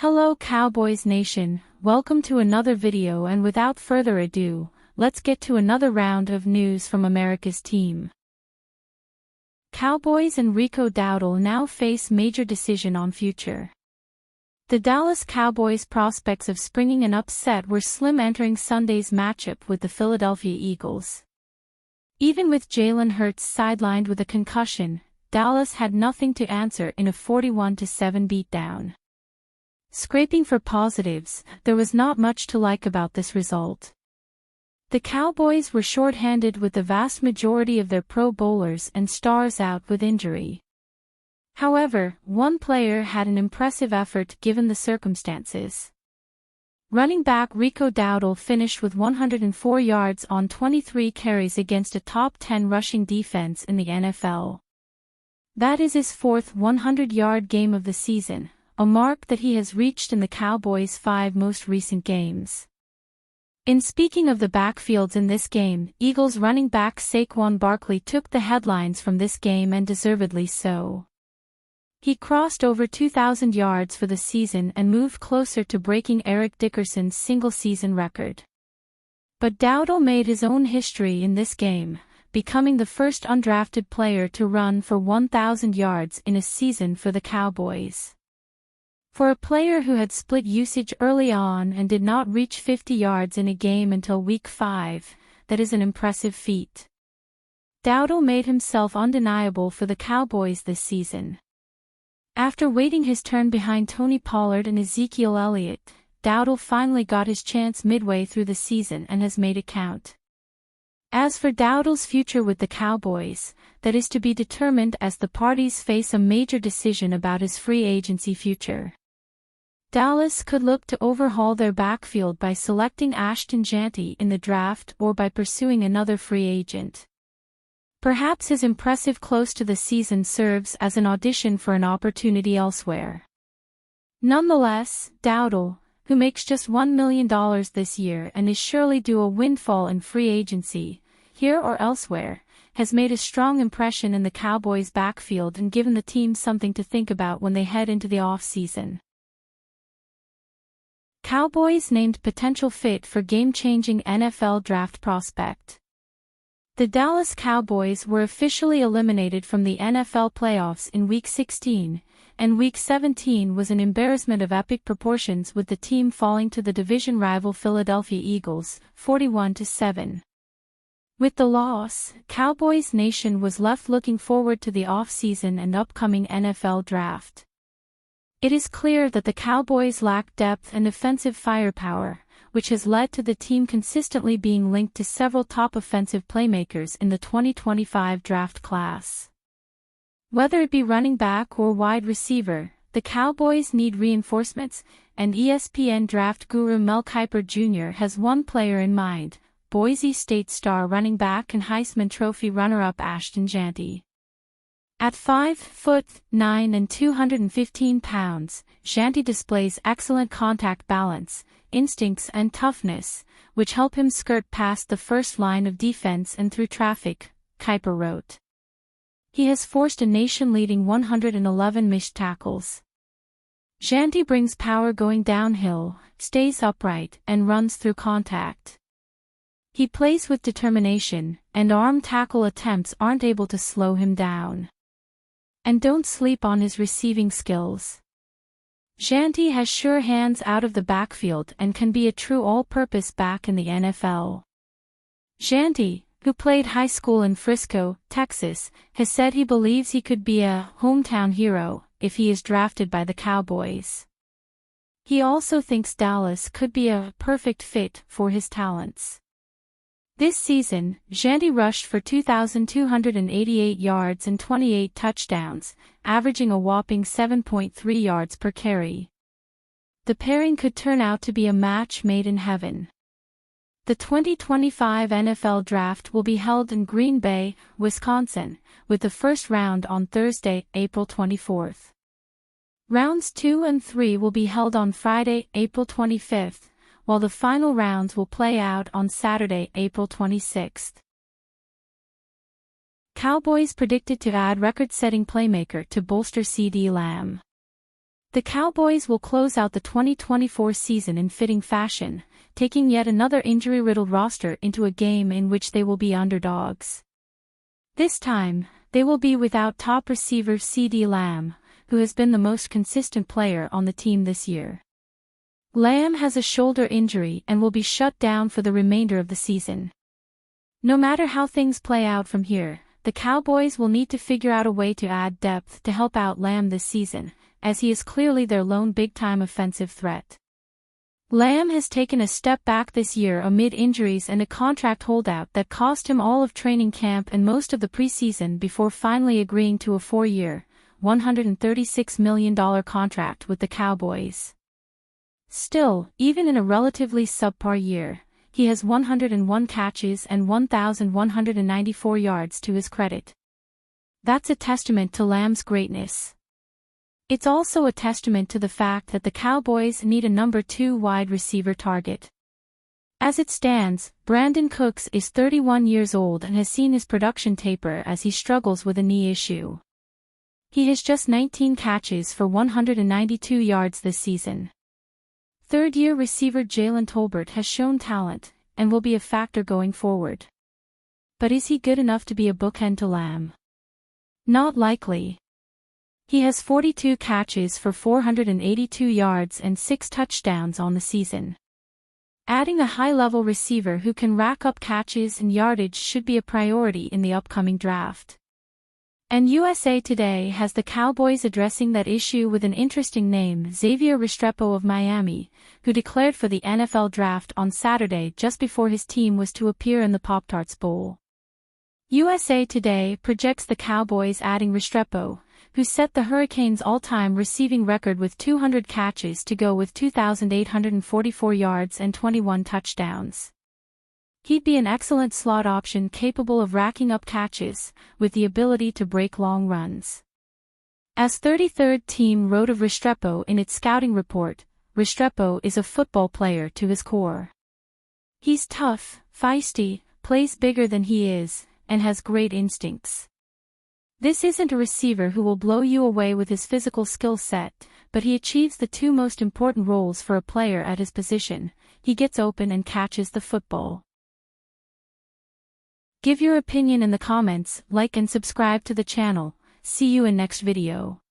Hello Cowboys Nation, welcome to another video, and without further ado, let's get to another round of news from America's team. Cowboys and Rico Dowdle now face major decision on future. The Dallas Cowboys' prospects of springing an upset were slim entering Sunday's matchup with the Philadelphia Eagles. Even with Jalen Hurts sidelined with a concussion, Dallas had nothing to answer in a 41-7 beatdown. Scraping for positives, there was not much to like about this result. The Cowboys were short-handed with the vast majority of their Pro Bowlers and stars out with injury. However, one player had an impressive effort given the circumstances. Running back Rico Dowdle finished with 104 yards on 23 carries against a top 10 rushing defense in the NFL. That is his fourth 100-yard game of the season, a mark that he has reached in the Cowboys' 5 most recent games. In speaking of the backfields in this game, Eagles running back Saquon Barkley took the headlines from this game, and deservedly so. He crossed over 2,000 yards for the season and moved closer to breaking Eric Dickerson's single-season record. But Dowdle made his own history in this game, becoming the first undrafted player to run for 1,000 yards in a season for the Cowboys. For a player who had split usage early on and did not reach 50 yards in a game until Week 5, that is an impressive feat. Dowdle made himself undeniable for the Cowboys this season. After waiting his turn behind Tony Pollard and Ezekiel Elliott, Dowdle finally got his chance midway through the season and has made it count. As for Dowdle's future with the Cowboys, that is to be determined as the parties face a major decision about his free agency future. Dallas could look to overhaul their backfield by selecting Ashton Jeanty in the draft or by pursuing another free agent. Perhaps his impressive close to the season serves as an audition for an opportunity elsewhere. Nonetheless, Dowdle, who makes just $1 million this year and is surely due a windfall in free agency, here or elsewhere, has made a strong impression in the Cowboys' backfield and given the team something to think about when they head into the off-season. Cowboys named potential fit for game-changing NFL draft prospect. The Dallas Cowboys were officially eliminated from the NFL playoffs in Week 16, and Week 17 was an embarrassment of epic proportions, with the team falling to the division rival Philadelphia Eagles, 41-7. With the loss, Cowboys Nation was left looking forward to the off-season and upcoming NFL draft. It is clear that the Cowboys lack depth and offensive firepower, which has led to the team consistently being linked to several top offensive playmakers in the 2025 draft class. Whether it be running back or wide receiver, the Cowboys need reinforcements, and ESPN draft guru Mel Kiper Jr. has one player in mind: Boise State star running back and Heisman Trophy runner-up Ashton Jeanty. At 5'9" and 215 pounds, Jeanty displays excellent contact balance, instincts and toughness, which help him skirt past the first line of defense and through traffic, Kiper wrote. He has forced a nation-leading 111 missed tackles. Jeanty brings power going downhill, stays upright, and runs through contact. He plays with determination, and arm tackle attempts aren't able to slow him down. And don't sleep on his receiving skills. Jeanty has sure hands out of the backfield and can be a true all-purpose back in the NFL. Jeanty, who played high school in Frisco, Texas, has said he believes he could be a hometown hero if he is drafted by the Cowboys. He also thinks Dallas could be a perfect fit for his talents. This season, Jeanty rushed for 2,288 yards and 28 touchdowns, averaging a whopping 7.3 yards per carry. The pairing could turn out to be a match made in heaven. The 2025 NFL Draft will be held in Green Bay, Wisconsin, with the first round on Thursday, April 24th. Rounds 2 and 3 will be held on Friday, April 25th. While the final rounds will play out on Saturday, April 26th. Cowboys predicted to add record-setting playmaker to bolster CeeDee Lamb. The Cowboys will close out the 2024 season in fitting fashion, taking yet another injury-riddled roster into a game in which they will be underdogs. This time, they will be without top receiver CeeDee Lamb, who has been the most consistent player on the team this year. Lamb has a shoulder injury and will be shut down for the remainder of the season. No matter how things play out from here, the Cowboys will need to figure out a way to add depth to help out Lamb this season, as he is clearly their lone big-time offensive threat. Lamb has taken a step back this year amid injuries and a contract holdout that cost him all of training camp and most of the preseason before finally agreeing to a 4-year, $136 million contract with the Cowboys. Still, even in a relatively subpar year, he has 101 catches and 1,194 yards to his credit. That's a testament to Lamb's greatness. It's also a testament to the fact that the Cowboys need a number 2 wide receiver target. As it stands, Brandon Cooks is 31 years old and has seen his production taper as he struggles with a knee issue. He has just 19 catches for 192 yards this season. Third-year receiver Jalen Tolbert has shown talent, and will be a factor going forward. But is he good enough to be a bookend to Lamb? Not likely. He has 42 catches for 482 yards and 6 touchdowns on the season. Adding a high-level receiver who can rack up catches and yardage should be a priority in the upcoming draft. And USA Today has the Cowboys addressing that issue with an interesting name, Xavier Restrepo of Miami, who declared for the NFL Draft on Saturday just before his team was to appear in the Pop-Tarts Bowl. USA Today projects the Cowboys adding Restrepo, who set the Hurricanes' all-time receiving record with 200 catches to go with 2,844 yards and 21 touchdowns. He'd be an excellent slot option capable of racking up catches, with the ability to break long runs. As 33rd Team wrote of Restrepo in its scouting report, Restrepo is a football player to his core. He's tough, feisty, plays bigger than he is, and has great instincts. This isn't a receiver who will blow you away with his physical skill set, but he achieves the 2 most important roles for a player at his position: he gets open and catches the football. Give your opinion in the comments, like and subscribe to the channel. See you in next video.